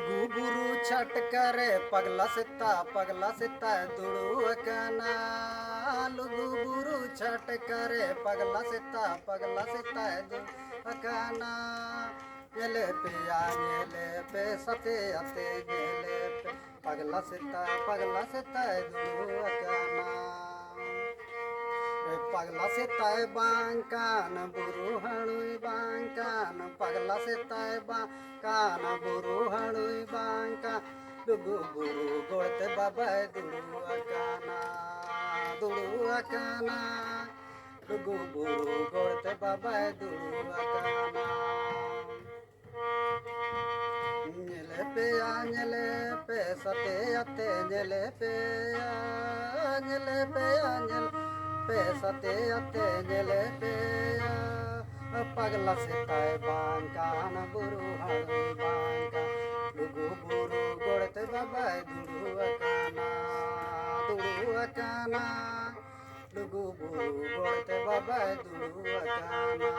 गुबुरु छट करे पगला सिता दुड़ू अकाना गुबुरु छट करे पगला सिता दुड़ू अकाना नेले पे सते अते नेले पे पगला सिता दुड़ू अकाना पगला सिताय बांकान बुरु हणुई बांकान पगला सिताय बांकान बुरु हणुई बांका दुगु बुरु गोळते बाबाय दुड़ू अकाना दुगु बुरु गोळते बाबाय दुड़ू अकाना ञले पे सते अते ञले पे सते अते ञले पे पगला सिताय बांकान बुरु हणुई बांका दुगु बुरु गोळते बाबाय दुड़ू अकाना दुगु बुरु गोळते बाबाय दुड़ू अकाना